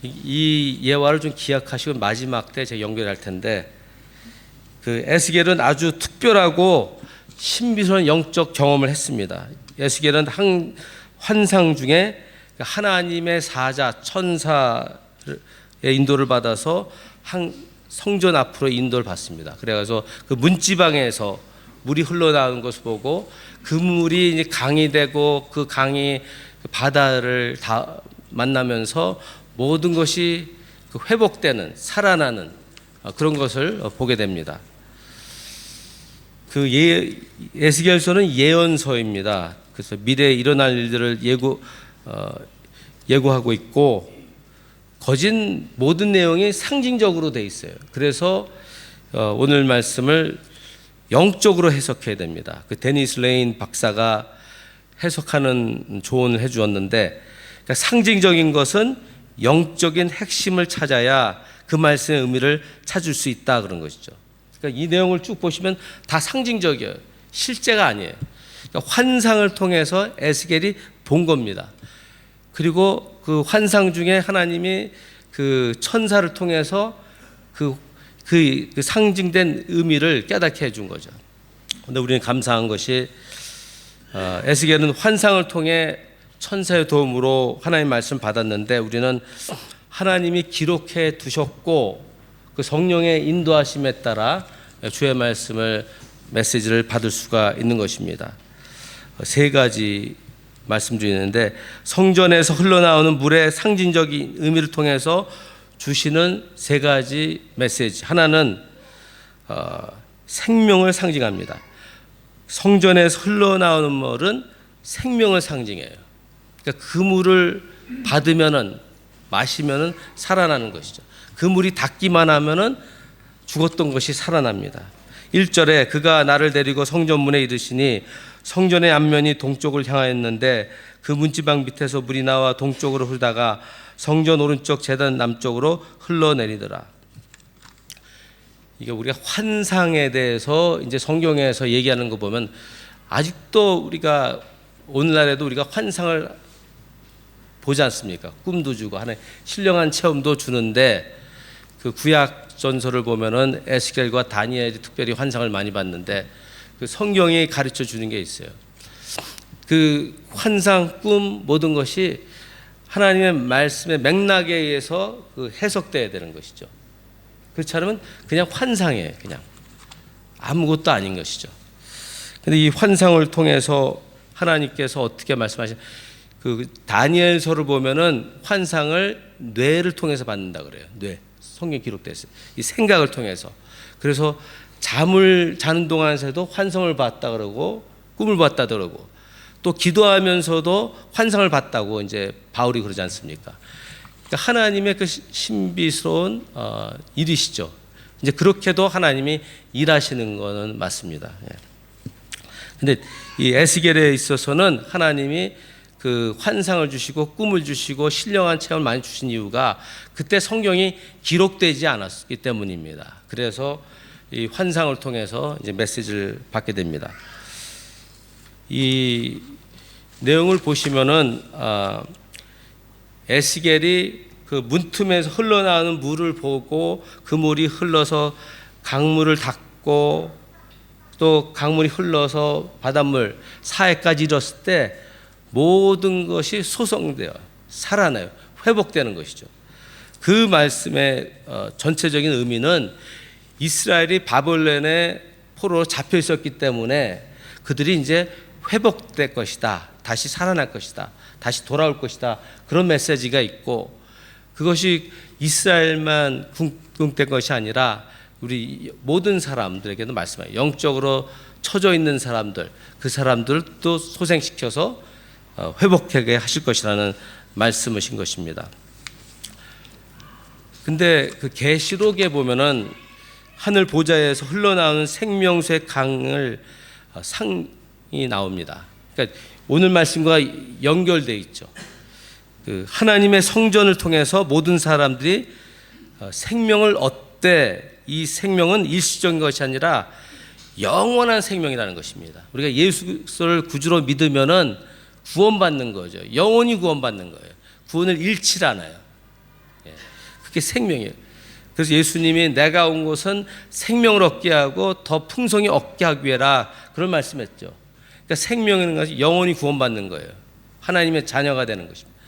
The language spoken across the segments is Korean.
이 예화를 좀 기억하시고 마지막 때 제가 연결할 텐데, 그 에스겔은 아주 특별하고 신비스러운 영적 경험을 했습니다. 에스겔은 환상 중에 하나님의 사자 천사의 인도를 받아서 성전 앞으로 인도를 받습니다. 그래서 그 문지방에서 물이 흘러나오는 것을 보고 그 물이 이제 강이 되고 그 강이 바다를 다 만나면서 모든 것이 회복되는, 살아나는 그런 것을 보게 됩니다. 그 에스겔서는 예언서입니다. 그래서 미래에 일어날 일들을 예고하고 있고, 거진 모든 내용이 상징적으로 돼 있어요. 그래서 오늘 말씀을 영적으로 해석해야 됩니다. 그 데니스 레인 박사가 해석하는 조언을 해주었는데, 그러니까 상징적인 것은 영적인 핵심을 찾아야 그 말씀의 의미를 찾을 수 있다, 그런 것이죠. 그러니까 이 내용을 쭉 보시면 다 상징적이에요. 실제가 아니에요. 그러니까 환상을 통해서 에스겔이 본 겁니다. 그리고 그 환상 중에 하나님이 그 천사를 통해서 그 상징된 의미를 깨닫게 해준 거죠. 그런데 우리는 감사한 것이 에스겔은 환상을 통해 천사의 도움으로 하나님 말씀 받았는데, 우리는 하나님이 기록해 두셨고 그 성령의 인도하심에 따라 주의 메시지를 받을 수가 있는 것입니다. 세 가지 말씀드리는데, 성전에서 흘러나오는 물의 상징적인 의미를 통해서 주시는 세 가지 메시지. 하나는 생명을 상징합니다. 성전에서 흘러나오는 물은 생명을 상징해요. 그러니까 그 물을 받으면은, 마시면은 살아나는 것이죠. 그 물이 닿기만 하면은 죽었던 것이 살아납니다. 1절에 그가 나를 데리고 성전문에 이르시니 성전의 앞면이 동쪽을 향하였는데 그 문지방 밑에서 물이 나와 동쪽으로 흐르다가 성전 오른쪽 제단 남쪽으로 흘러내리더라. 이게 우리가 환상에 대해서 이제 성경에서 얘기하는 거 보면, 아직도 우리가 오늘날에도 우리가 환상을 보지 않습니까? 꿈도 주고 하나의 신령한 체험도 주는데, 그 구약 전설을 보면은 에스겔과 다니엘이 특별히 환상을 많이 봤는데, 그 성경이 가르쳐 주는 게 있어요. 그 환상, 꿈 모든 것이 하나님의 말씀의 맥락에 의해서 그 해석돼야 되는 것이죠. 그렇지 않으면 그냥 환상이에요. 그냥 아무것도 아닌 것이죠. 근데 이 환상을 통해서 하나님께서 어떻게 말씀하신, 그 다니엘서를 보면은 환상을 뇌를 통해서 받는다 그래요. 뇌. 성경 기록되어 있어요. 이 생각을 통해서. 그래서 잠을 자는 동안에도 환상을 봤다 그러고 꿈을 봤다 그러고, 또 기도하면서도 환상을 봤다고 이제 바울이 그러지 않습니까? 그러니까 하나님의 그 신비스러운 일이시죠. 이제 그렇게도 하나님이 일하시는 것은 맞습니다. 근데 이 에스겔에 있어서는 하나님이 그 환상을 주시고 꿈을 주시고 신령한 체험을 많이 주신 이유가 그때 성경이 기록되지 않았기 때문입니다. 그래서 이 환상을 통해서 이제 메시지를 받게 됩니다. 이 내용을 보시면은 에스겔이 그 문틈에서 흘러나오는 물을 보고 그 물이 흘러서 강물을 닦고 또 강물이 흘러서 바닷물 사해까지 이뤘을 때 모든 것이 소성되어 살아나요. 회복되는 것이죠. 그 말씀의 전체적인 의미는 이스라엘이 바벨론의 포로로 잡혀 있었기 때문에 그들이 이제 회복될 것이다. 다시 살아날 것이다. 다시 돌아올 것이다. 그런 메시지가 있고, 그것이 이스라엘만 궁극된 것이 아니라 우리 모든 사람들에게도 말씀해요. 영적으로 처져 있는 사람들, 그 사람들도 소생시켜서 회복하게 하실 것이라는 말씀이신 것입니다. 근데 그 계시록에 보면은 하늘 보좌에서 흘러나오는 생명수의 강을 상이 나옵니다. 그러니까 오늘 말씀과 연결되어 있죠. 그 하나님의 성전을 통해서 모든 사람들이 생명을 얻되, 이 생명은 일시적인 것이 아니라 영원한 생명이라는 것입니다. 우리가 예수 그리스도를 구주로 믿으면은 구원받는 거죠. 영원히 구원받는 거예요. 구원을 잃지 않아요. 예. 그게 생명이에요. 그래서 예수님이 내가 온 것은 생명을 얻게 하고 더 풍성히 얻게 하기 위해라 그런 말씀했죠. 그러니까 생명이라는 것이 영원히 구원받는 거예요. 하나님의 자녀가 되는 것입니다.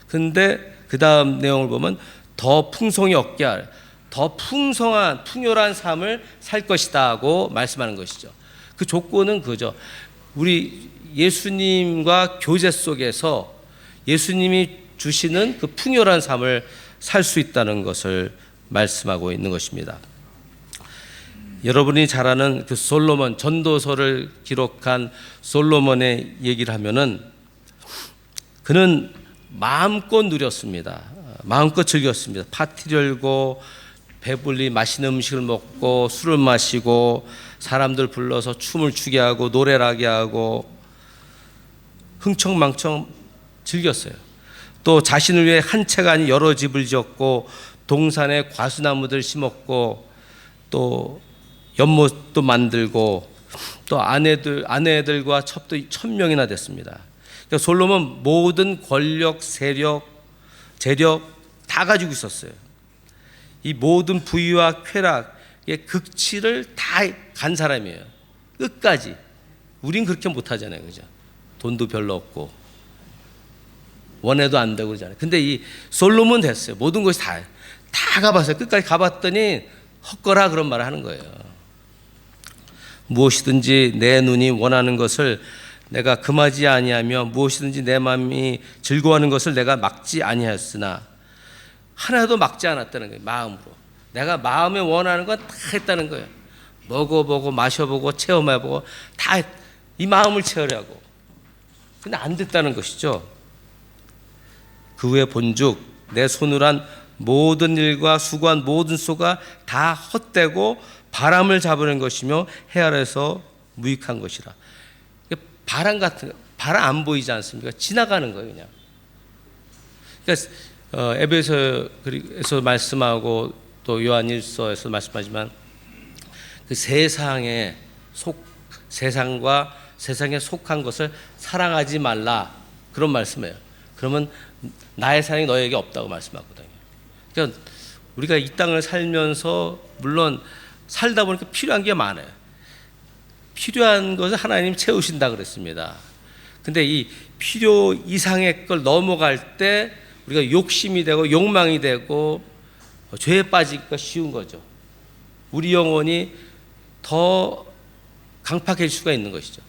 그런데 그 다음 내용을 보면 더 풍성히 얻게 하라, 더 풍성한 풍요로운 삶을 살 것이다 하고 말씀하는 것이죠. 그 조건은 그죠. 우리 예수님과 교제 속에서 예수님이 주시는 그 풍요로운 삶을 살 수 있다는 것을 말씀하고 있는 것입니다. 여러분이 잘 아는 그 솔로몬, 전도서를 기록한 솔로몬의 얘기를 하면은 그는 마음껏 누렸습니다. 마음껏 즐겼습니다. 파티를 열고 배불리 맛있는 음식을 먹고 술을 마시고 사람들 불러서 춤을 추게 하고 노래를 하게 하고 흥청망청 즐겼어요. 또 자신을 위해 한 채가 아닌 여러 집을 지었고 동산에 과수나무들 심었고 또 연못도 만들고 또 아내들과 첩도 1000명이나 됐습니다. 그러니까 솔로몬 모든 권력, 세력, 재력 다 가지고 있었어요. 이 모든 부유와 쾌락의 극치를 다 간 사람이에요. 끝까지. 우린 그렇게 못하잖아요, 그죠? 돈도 별로 없고 원해도 안 되고 그러잖아요. 근데 이 솔로몬 됐어요. 모든 것이 다 가봤어요. 끝까지 가봤더니 헛거라 그런 말을 하는 거예요. 무엇이든지 내 눈이 원하는 것을 내가 금하지 아니하며 무엇이든지 내 마음이 즐거워하는 것을 내가 막지 아니하였으나 하나도 막지 않았다는 거예요. 마음으로 내가 마음에 원하는 건 다 했다는 거예요. 먹어보고 마셔보고 체험해보고 다 이 마음을 채우려고. 근데 안 됐다는 것이죠. 그 후에 본즉 내 손으로 한 모든 일과 수고한 모든 소가 다 헛되고 바람을 잡으는 것이며 해 아래서 무익한 것이라. 바람 같은 거, 바람 안 보이지 않습니까? 지나가는 거예요, 그냥. 그러니까 에베소에서 말씀하고 또 요한일서에서 말씀하지만 그 세상에 세상과 세상에 속한 것을 사랑하지 말라 그런 말씀이에요. 그러면 나의 사랑이 너에게 없다고 말씀하거든요. 그러니까 우리가 이 땅을 살면서 물론 살다 보니까 필요한 게 많아요. 필요한 것을 하나님 채우신다 그랬습니다. 근데 이 필요 이상의 걸 넘어갈 때 우리가 욕심이 되고 욕망이 되고 죄에 빠지기가 쉬운 거죠. 우리 영혼이 더 강팍해질 수가 있는 것이죠.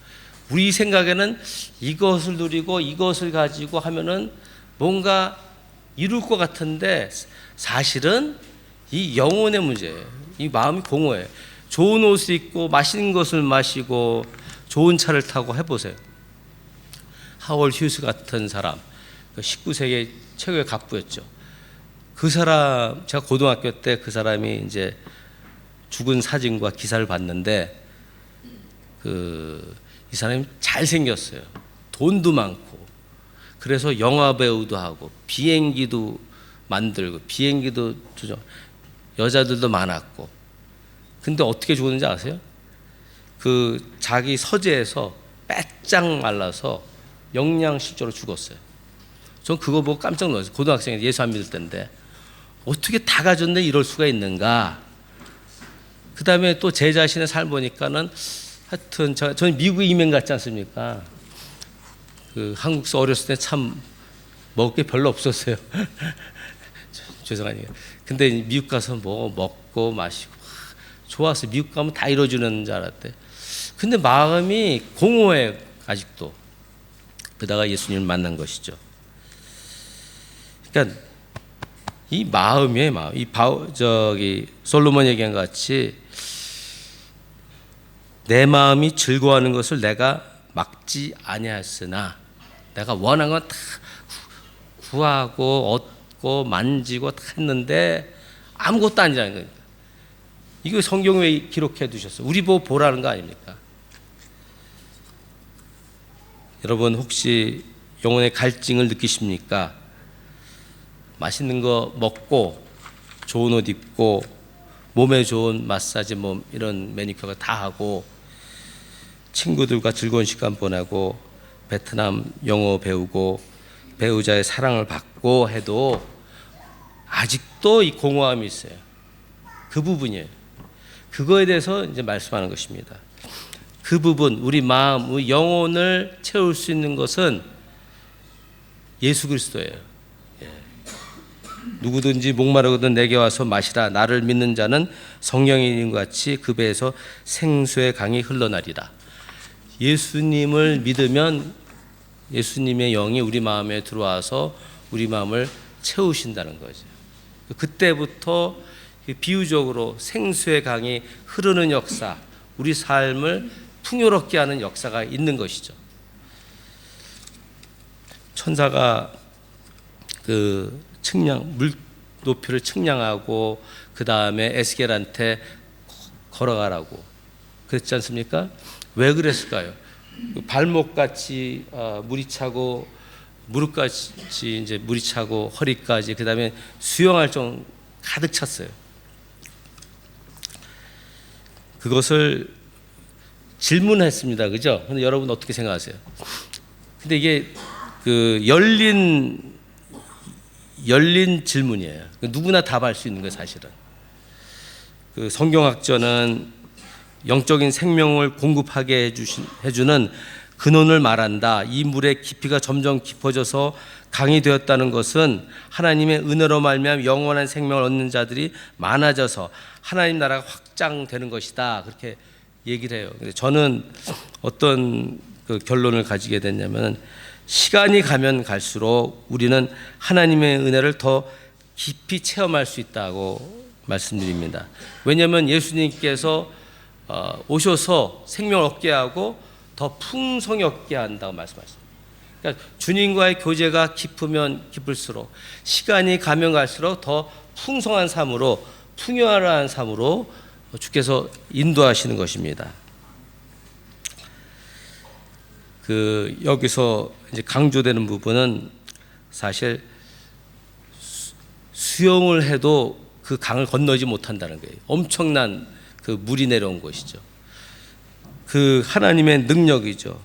우리 생각에는 이것을 누리고 이것을 가지고 하면은 뭔가 이룰 것 같은데 사실은 이 영혼의 문제예요. 이 마음이 공허해요. 좋은 옷을 입고 맛있는 것을 마시고 좋은 차를 타고 해보세요. 하월 휴스 같은 사람, 19세기 최고의 갑부였죠. 그 사람, 제가 고등학교 때 그 사람이 이제 죽은 사진과 기사를 봤는데 이 사람이 잘생겼어요. 돈도 많고 그래서 영화 배우도 하고 비행기도 만들고 비행기도 조종, 여자들도 많았고. 근데 어떻게 죽었는지 아세요? 그 자기 서재에서 빼짝 말라서 영양실조로 죽었어요. 전 그거 보고 깜짝 놀랐어요. 고등학생이 예수 안 믿을 때인데 어떻게 다 가졌는데 이럴 수가 있는가. 그 다음에 또 제 자신의 삶 보니까는 하여튼 저는 미국 이민 갔지 않습니까? 그 한국에서 어렸을 때 참 먹을 게 별로 없었어요. 죄송하네요. 근데 미국 가서 뭐 먹고 마시고 좋았어요. 미국 가면 다 이루어지는 줄 알았대. 근데 마음이 공허해 아직도. 그러다가 예수님을 만난 것이죠. 그러니까 이 마음이에요, 마음. 이 솔로몬 얘기한 것 같이 내 마음이 즐거워하는 것을 내가 막지 아니하였으나 내가 원한 건 다 구하고 얻고 만지고 다 했는데 아무것도 아니라는 거예요. 이거 성경 왜 기록해 두셨어요? 우리 보고 보라는 거 아닙니까? 여러분 혹시 영혼의 갈증을 느끼십니까? 맛있는 거 먹고 좋은 옷 입고 몸에 좋은 마사지 몸 이런 매니큐어가 다 하고 친구들과 즐거운 시간 보내고 베트남 영어 배우고 배우자의 사랑을 받고 해도 아직도 이 공허함이 있어요. 그 부분이에요. 그거에 대해서 이제 말씀하는 것입니다. 그 부분, 우리 마음, 우리 영혼을 채울 수 있는 것은 예수 그리스도예요. 예. 누구든지 목마르거든 내게 와서 마시라. 나를 믿는 자는 성령이 있는 것 같이 그 배에서 생수의 강이 흘러나리라. 예수님을 믿으면 예수님의 영이 우리 마음에 들어와서 우리 마음을 채우신다는 거죠. 그때부터 비유적으로 생수의 강이 흐르는 역사, 우리 삶을 풍요롭게 하는 역사가 있는 것이죠. 천사가 그 물 높이를 측량하고 그 다음에 에스겔한테 걸어가라고 그랬지 않습니까? 왜 그랬을까요? 발목같이 물이 차고 무릎같이 이제 물이 차고 허리까지 그 다음에 수영할 정도 가득 찼어요. 그것을 질문했습니다. 그죠? 근데 여러분 어떻게 생각하세요? 근데 이게 그 열린 질문이에요. 누구나 답할 수 있는 거예요, 사실은. 그 성경학자는 영적인 생명을 공급하게 해주는 근원을 말한다. 이 물의 깊이가 점점 깊어져서 강이 되었다는 것은 하나님의 은혜로 말미암아 영원한 생명을 얻는 자들이 많아져서 하나님 나라가 확장되는 것이다. 그렇게 얘기를 해요. 근데 저는 어떤 그 결론을 가지게 됐냐면 시간이 가면 갈수록 우리는 하나님의 은혜를 더 깊이 체험할 수 있다고 말씀드립니다. 왜냐하면 예수님께서 오셔서 생명을 얻게 하고 더 풍성히 얻게 한다고 말씀하셨습니다. 그러니까 주님과의 교제가 깊으면 깊을수록 시간이 가면 갈수록 더 풍성한 삶으로 풍요한 삶으로 주께서 인도하시는 것입니다. 그 여기서 이제 강조되는 부분은 사실 수영을 해도 그 강을 건너지 못한다는 거예요. 엄청난 그 물이 내려온 것이죠. 그 하나님의 능력이죠.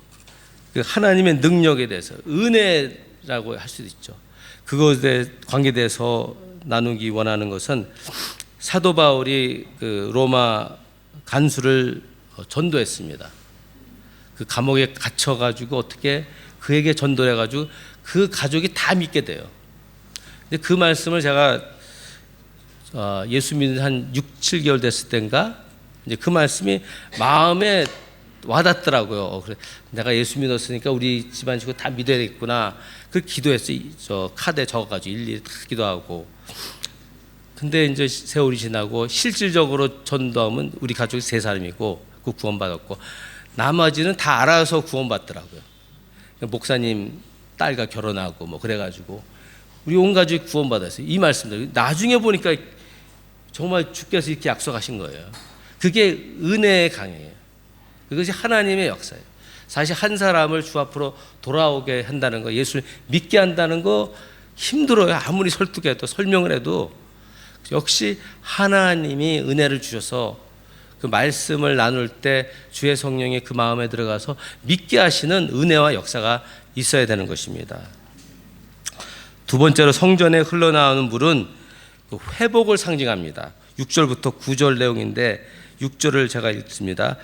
그 하나님의 능력에 대해서 은혜라고 할 수도 있죠. 그것에 관계돼서 나누기 원하는 것은 사도 바울이 그 로마 간수를 전도했습니다. 그 감옥에 갇혀가지고 어떻게 그에게 전도를 해가지고 그 가족이 다 믿게 돼요. 근데 그 말씀을 제가 예수 믿는 한 6, 7개월 됐을 때인가 이제 그 말씀이 마음에 와닿더라고요. 그래, 내가 예수 믿었으니까 우리 집안 식구 다 믿어야겠구나. 그 기도했어요. 저 카드에 적어가지고 일일이 다 기도하고. 근데 이제 세월이 지나고 실질적으로 전도하면 우리 가족이 3사람이고 그 구원받았고 나머지는 다 알아서 구원받더라고요. 목사님 딸과 결혼하고 뭐 그래가지고 우리 온 가족이 구원받았어요. 이 말씀들 나중에 보니까 정말 주께서 이렇게 약속하신 거예요. 그게 은혜의 강이에요. 그것이 하나님의 역사예요. 사실 한 사람을 주 앞으로 돌아오게 한다는 거, 예수를 믿게 한다는 거 힘들어요. 아무리 설득해도 설명을 해도 역시 하나님이 은혜를 주셔서 그 말씀을 나눌 때 주의 성령이 그 마음에 들어가서 믿게 하시는 은혜와 역사가 있어야 되는 것입니다. 두 번째로 성전에 흘러나오는 물은 회복을 상징합니다. 6절부터 9절 내용인데 6절을 제가 읽습니다.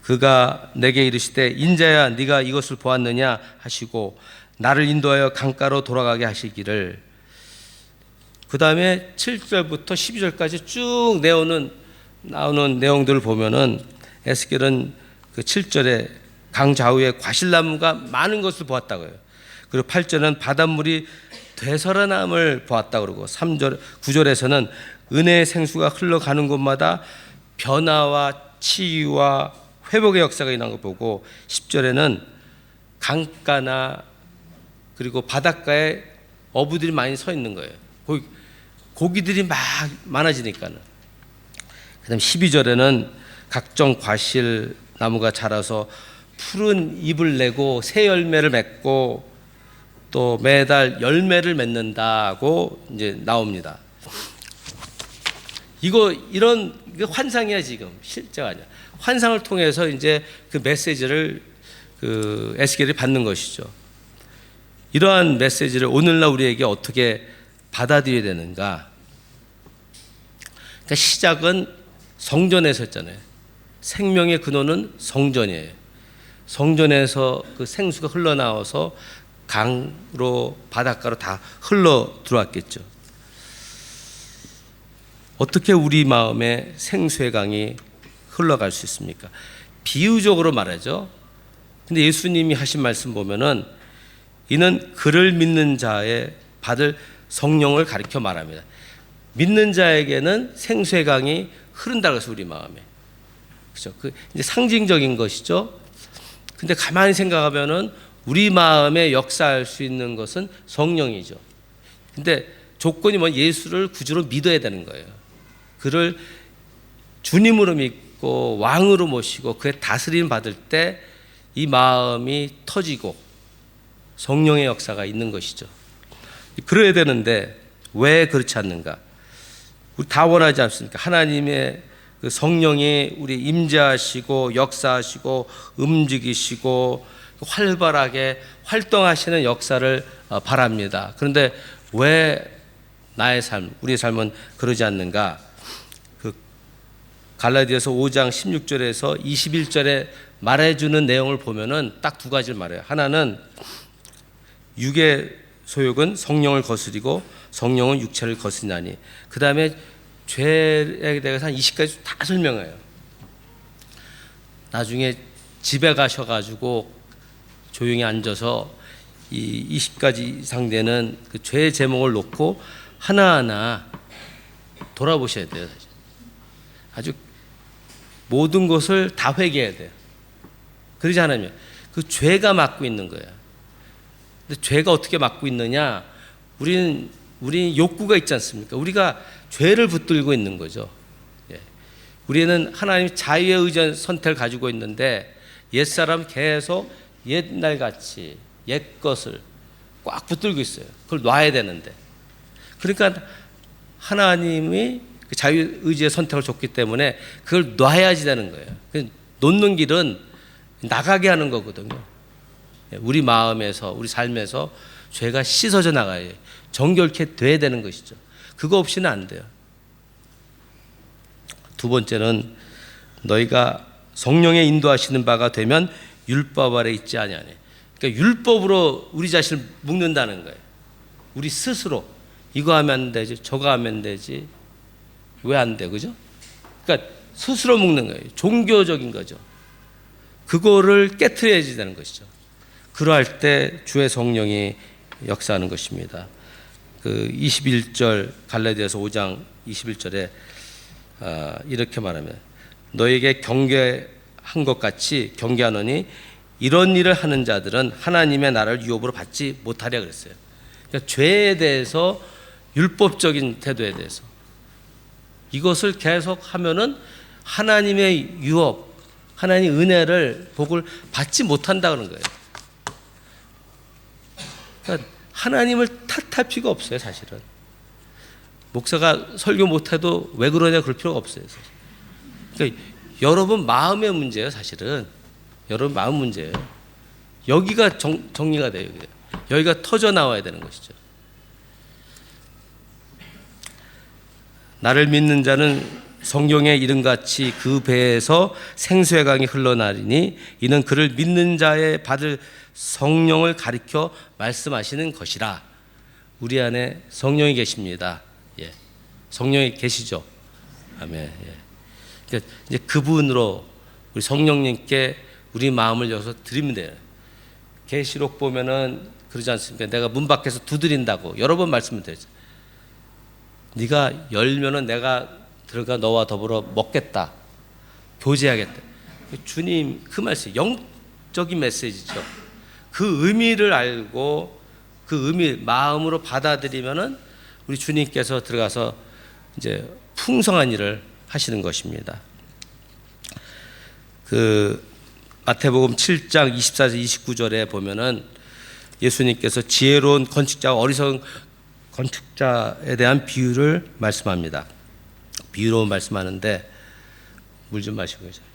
그가 내게 이르시되 인자야 네가 이것을 보았느냐 하시고 나를 인도하여 강가로 돌아가게 하시기를. 그 다음에 7절부터 12절까지 쭉 나오는 내용들을 보면은 에스겔은 그 7절에 강 좌우에 과실나무가 많은 것을 보았다고 해요. 그리고 8절은 바닷물이 되살아남을 보았다고 그러고 9절에서는 은혜의 생수가 흘러가는 곳마다 변화와 치유와 회복의 역사가 일어난 걸 보고 10절에는 강가나 그리고 바닷가에 어부들이 많이 서 있는 거예요. 고기들이 막 많아지니까는. 그 다음 12절에는 각종 과실 나무가 자라서 푸른 잎을 내고 새 열매를 맺고 또 매달 열매를 맺는다고 이제 나옵니다. 이런 환상이야 지금 실제가 아니야. 환상을 통해서 이제 그 메시지를 그 에스겔이 받는 것이죠. 이러한 메시지를 오늘날 우리에게 어떻게 받아들여야 되는가? 그러니까 시작은 성전에서 했잖아요. 생명의 근원은 성전이에요. 성전에서 그 생수가 흘러나와서 강으로 바닷가로 다 흘러 들어왔겠죠. 어떻게 우리 마음에 생수의 강이 흘러갈 수 있습니까? 비유적으로 말하죠. 근데 예수님이 하신 말씀 보면은 이는 그를 믿는 자의 받을 성령을 가리켜 말합니다. 믿는 자에게는 생수의 강이 흐른다고 해서 우리 마음에. 그렇죠? 그 이제 상징적인 것이죠. 근데 가만히 생각하면은 우리 마음에 역사할 수 있는 것은 성령이죠. 근데 조건이 뭐 예수를 구주로 믿어야 되는 거예요. 그를 주님으로 믿고 왕으로 모시고 그의 다스림 받을 때 이 마음이 터지고 성령의 역사가 있는 것이죠. 그래야 되는데 왜 그렇지 않는가? 우리 다 원하지 않습니까? 하나님의 그 성령이 우리 임재하시고 역사하시고 움직이시고 활발하게 활동하시는 역사를 바랍니다. 그런데 왜 나의 삶, 우리의 삶은 그러지 않는가? 그 갈라디아서 5장 16절에서 21절에 말해주는 내용을 보면은 딱 두 가지를 말해요. 하나는 육의 소욕은 성령을 거스리고 성령은 육체를 거스리나니. 그 다음에 죄에 대해서 한 20가지 다 설명해요. 나중에 집에 가셔가지고 조용히 앉아서 이 20가지 이상 되는 그 죄의 제목을 놓고 하나하나 돌아보셔야 돼요. 아주 모든 것을 다 회개해야 돼요. 그러지 않으면 그 죄가 맡고 있는 거예요. 근데 죄가 어떻게 맡고 있느냐? 우리는 욕구가 있지 않습니까? 우리가 죄를 붙들고 있는 거죠. 예. 우리는 하나님 자유에 의지한 선택을 가지고 있는데 옛사람 계속 옛날같이 옛 것을 꽉 붙들고 있어요. 그걸 놔야 되는데. 그러니까 하나님이 그 자유의지의 선택을 줬기 때문에 그걸 놔야지 되는 거예요. 놓는 길은 나가게 하는 거거든요. 우리 마음에서 우리 삶에서 죄가 씻어져 나가야 해요. 정결케 돼야 되는 것이죠. 그거 없이는 안 돼요. 두 번째는 너희가 성령의 인도하시는 바가 되면 율법 아래 있지 아니하니. 그러니까 율법으로 우리 자신을 묶는다는 거예요. 우리 스스로 이거 하면 안 되지, 저거 하면 되지. 왜 안 돼, 그죠? 그러니까 스스로 묶는 거예요. 종교적인 거죠. 그거를 깨트려야 되는 것이죠. 그러할 때 주의 성령이 역사하는 것입니다. 그 21절 갈라디아서 5장 21절에 이렇게 말하면 너에게 경계한 것 같이 경계하노니 이런 일을 하는 자들은 하나님의 나라를 유업으로 받지 못하려 그랬어요. 그러니까 죄에 대해서 율법적인 태도에 대해서 이것을 계속 하면은 하나님의 유업, 하나님의 은혜를 복을 받지 못한다 그런 거예요. 그러니까 하나님을 탓할 필요가 없어요, 사실은. 목사가 설교 못해도 왜 그러냐 그럴 필요가 없어요. 사실. 그러니까 여러분 마음의 문제예요, 사실은. 여러분 마음 문제예요. 여기가 정리가 돼요. 여기가 터져 나와야 되는 것이죠. 나를 믿는 자는 성경의 이름같이 그 배에서 생수의 강이 흘러나리니 이는 그를 믿는 자의 받을 성령을 가리켜 말씀하시는 것이라. 우리 안에 성령이 계십니다. 예. 성령이 계시죠. 아멘. 예. 그러니까 이제 그분으로 우리 성령님께 우리 마음을 열어서 드리면 돼요. 계시록 보면은 그러지 않습니까? 내가 문 밖에서 두드린다고 여러 번 말씀을 드렸죠. 네가 열면은 내가 들어가 너와 더불어 먹겠다. 교제하겠다. 주님 그 말씀 영적인 메시지죠. 그 의미를 알고 그 의미 마음으로 받아들이면은 우리 주님께서 들어가서 이제 풍성한 일을 하시는 것입니다. 그 마태복음 7장 24절 29절에 보면은 예수님께서 지혜로운 건축자와 어리석은 건축자에 대한 비유를 말씀합니다. 비유로 말씀하는데 물 좀 마시고 계세요.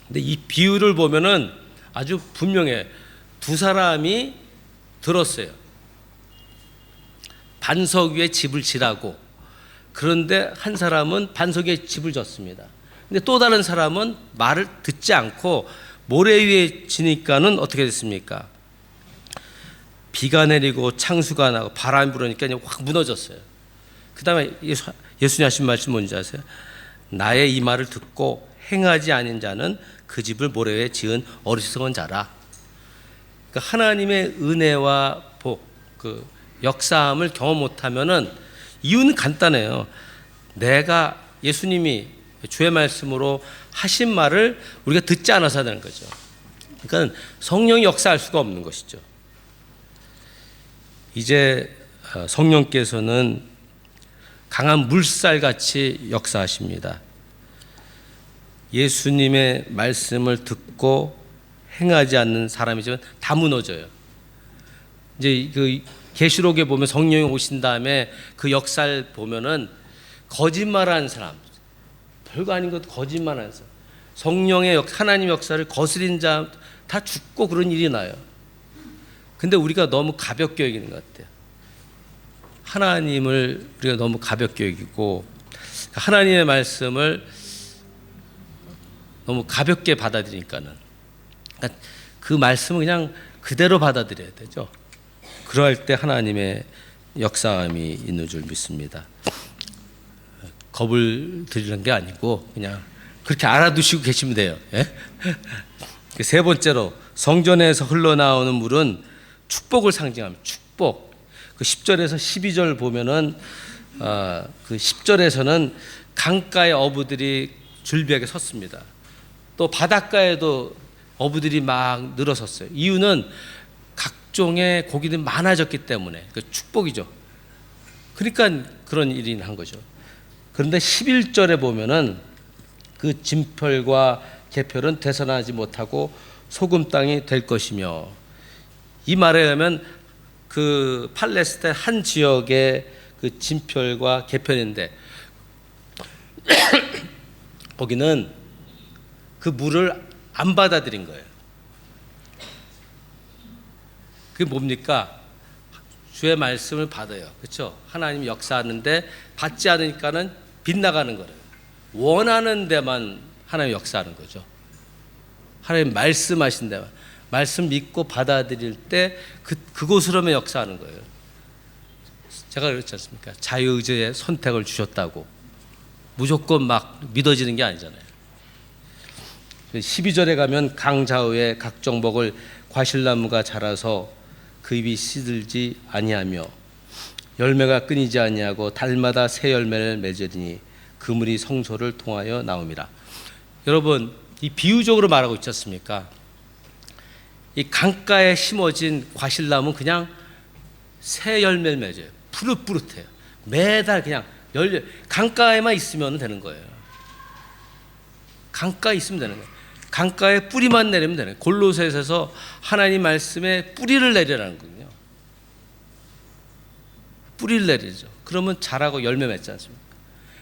근데 이 비유를 보면은 아주 분명해. 두 사람이 들었어요. 반석 위에 집을 지라고. 그런데 한 사람은 반석 위에 집을 졌습니다. 근데 또 다른 사람은 말을 듣지 않고 모래 위에 지니까는 어떻게 됐습니까? 비가 내리고 창수가 나고 바람이 불으니까 그냥 확 무너졌어요. 그 다음에 예수님 하신 말씀 뭔지 아세요? 나의 이 말을 듣고 행하지 않은 자는 그 집을 모래 위에 지은 어리석은 자라. 그러니까 하나님의 은혜와 복, 그 역사함을 경험 못하면은 이유는 간단해요. 내가 예수님이 주의 말씀으로 하신 말을 우리가 듣지 않아서 되는 거죠. 그러니까 성령이 역사할 수가 없는 것이죠. 이제 성령께서는 강한 물살같이 역사하십니다. 예수님의 말씀을 듣고 행하지 않는 사람이지만 다 무너져요. 이제 그 계시록에 보면 성령이 오신 다음에 그 역사를 보면은 거짓말하는 사람, 별거 아닌 것도 거짓말하는 사람, 성령의 하나님 역사를 거스린 자 다 죽고 그런 일이 나요. 근데 우리가 너무 가볍게 여기는 것 같아요. 하나님을 우리가 너무 가볍게 여기고 하나님의 말씀을 너무 가볍게 받아들이니까는 그 말씀을 그냥 그대로 받아들여야 되죠. 그럴 때 하나님의 역사함이 있는 줄 믿습니다. 겁을 드리는 게 아니고 그냥 그렇게 알아두시고 계시면 돼요. 예? 세 번째로 성전에서 흘러나오는 물은 축복을 상징합니다. 축복. 그 10절에서 12절 보면은 그 10절에서는 강가의 어부들이 줄비하게 섰습니다. 또 바닷가에도 어부들이 막 늘어섰어요. 이유는 각종의 고기들이 많아졌기 때문에 그 축복이죠. 그러니까 그런 일이 한 거죠. 그런데 11절에 보면은 그 진펄과 계펼은 되살아나지 못하고 소금 땅이 될 것이며, 이 말에 의하면 그 팔레스타인 한 지역의 그 진펄과 계펼인데 거기는 그 물을 안 받아들인 거예요. 그게 뭡니까? 주의 말씀을 받아요. 그렇죠? 하나님이 역사하는데 받지 않으니까는 빗나가는 거예요. 원하는 데만 하나님 역사하는 거죠. 하나님 말씀하신 데만, 말씀 믿고 받아들일 때 그곳으로만 역사하는 거예요. 제가 그렇지 않습니까? 자유의지의 선택을 주셨다고 무조건 막 믿어지는 게 아니잖아요. 12절에 가면 강 좌우에 각종 먹을 과실나무가 자라서 그 잎이 시들지 아니하며 열매가 끊이지 아니하고 달마다 새 열매를 맺으리니 그물이 성소를 통하여 나옵니다. 여러분, 이 비유적으로 말하고 있지 않습니까? 이 강가에 심어진 과실나무는 그냥 새 열매를 맺어요. 푸릇푸릇해요. 매달 그냥 강가에만 있으면 되는 거예요. 강가에 있으면 되는 거예요. 강가에 뿌리만 내리면 되는 거예요. 골로새서에서 하나님 말씀에 뿌리를 내리라는 거군요. 뿌리를 내리죠. 그러면 자라고 열매 맺지 않습니까?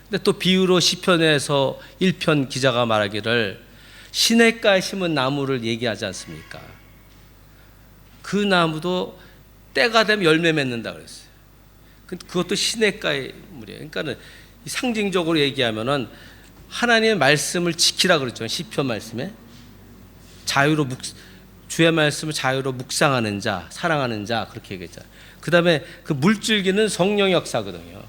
근데 또 비유로 시편에서 1편 기자가 말하기를 시냇가에 심은 나무를 얘기하지 않습니까? 그 나무도 때가 되면 열매 맺는다 그랬어요. 그것도 시냇가의 물이에요. 그러니까 상징적으로 얘기하면은 하나님의 말씀을 지키라 그랬죠. 시편 말씀에 주의 말씀을 자유로 묵상하는 자, 사랑하는 자, 그렇게 얘기했잖아요. 그 다음에 그 물줄기는 성령의 역사거든요.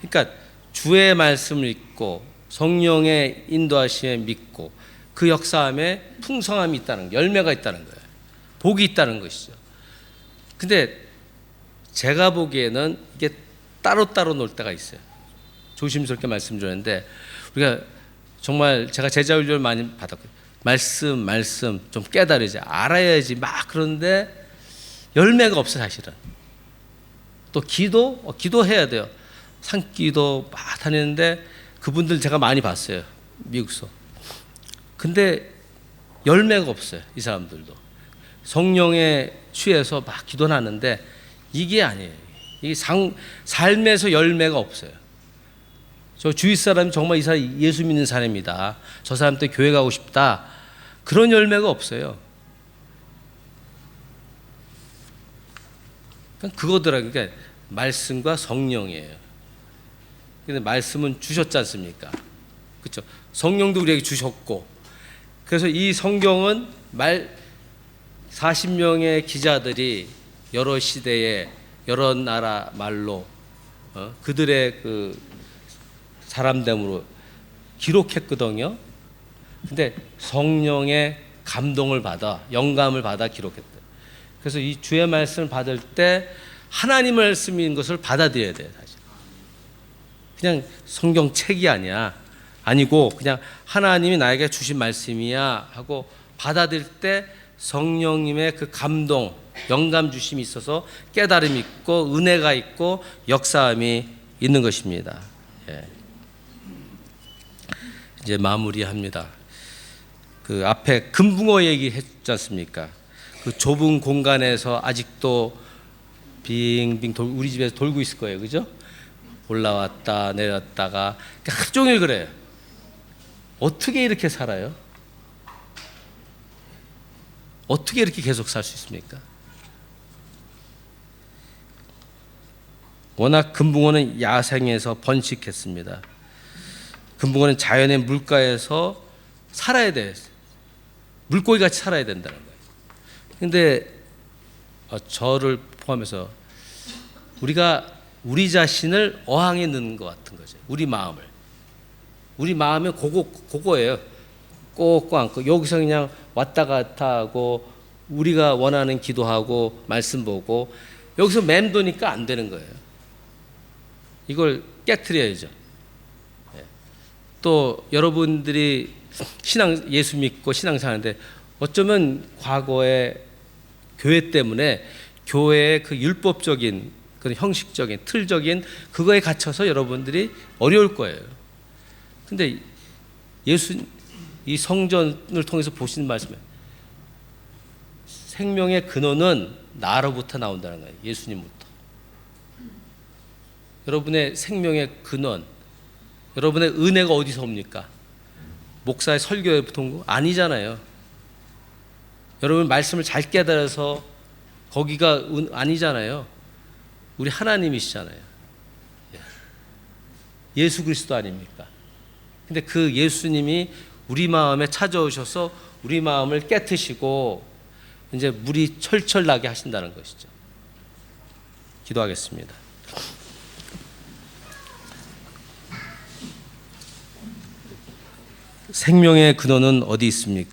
그러니까 주의 말씀을 읽고 성령의 인도하심에 믿고 그 역사함에 풍성함이 있다는 거예요. 열매가 있다는 거예요. 복이 있다는 것이죠. 근데 제가 보기에는 이게 따로따로 놀 때가 있어요. 조심스럽게 말씀드렸는데 우리가 정말 제가 제자훈련을 많이 받았거든요. 말씀 좀 깨달으지, 알아야지 막 그러는데 열매가 없어 사실은. 또 기도해야 돼요. 산기도 막 다니는데 그분들 제가 많이 봤어요. 미국서. 근데 열매가 없어요. 이 사람들도. 성령에 취해서 막 기도는 하는데 이게 아니에요. 이게 삶에서 열매가 없어요. 저 주위 사람이 정말 이 사람 예수 믿는 사람이다. 저 사람 때 교회 가고 싶다. 그런 열매가 없어요. 그거더라고요. 그러니까 말씀과 성령이에요. 근데 말씀은 주셨지 않습니까? 그렇죠? 성령도 우리에게 주셨고, 그래서 이 성경은 40명의 기자들이 여러 시대에 여러 나라 말로 그들의 그 사람됨으로 기록했거든요. 근데 성령의 감동을 받아, 영감을 받아 기록했대. 그래서 이 주의 말씀을 받을 때 하나님 말씀인 것을 받아들여야 돼요. 사실 그냥 성경책이 아니고 그냥 하나님이 나에게 주신 말씀이야 하고 받아들일 때 성령님의 그 감동, 영감 주심이 있어서 깨달음이 있고 은혜가 있고 역사함이 있는 것입니다. 예. 이제 마무리합니다. 그 앞에 금붕어 얘기했지 않습니까? 그 좁은 공간에서 아직도 빙빙 우리 집에서 돌고 있을 거예요, 그죠? 올라왔다 내렸다가 하루 종일 그래요. 어떻게 이렇게 살아요? 어떻게 이렇게 계속 살 수 있습니까? 워낙 금붕어는 야생에서 번식했습니다. 금붕어는 자연의 물가에서 살아야 돼. 물고기 같이 살아야 된다는 거예요. 근데 저를 포함해서 우리가 우리 자신을 어항에 넣는 것 같은 거죠. 우리 마음을. 우리 마음은 그거예요. 꼭 안고 여기서 그냥 왔다 갔다 하고 우리가 원하는 기도하고 말씀 보고 여기서 맴도니까 안 되는 거예요. 이걸 깨트려야죠. 또 여러분들이 예수 믿고 신앙생활하는데 어쩌면 과거에 교회 때문에 교회의 그 율법적인 그런 형식적인 틀적인 그거에 갇혀서 여러분들이 어려울 거예요. 근데 이 성전을 통해서 보시는 말씀에 생명의 근원은 나로부터 나온다는 거예요. 예수님부터. 여러분의 생명의 근원, 여러분의 은혜가 어디서 옵니까? 목사의 설교에부터 온 거 아니잖아요. 여러분 말씀을 잘 깨달아서 거기가 아니잖아요. 우리 하나님이시잖아요. 예수 그리스도 아닙니까? 근데 그 예수님이 우리 마음에 찾아오셔서 우리 마음을 깨트시고 이제 물이 철철 나게 하신다는 것이죠. 기도하겠습니다. 생명의 근원은 어디 있습니까?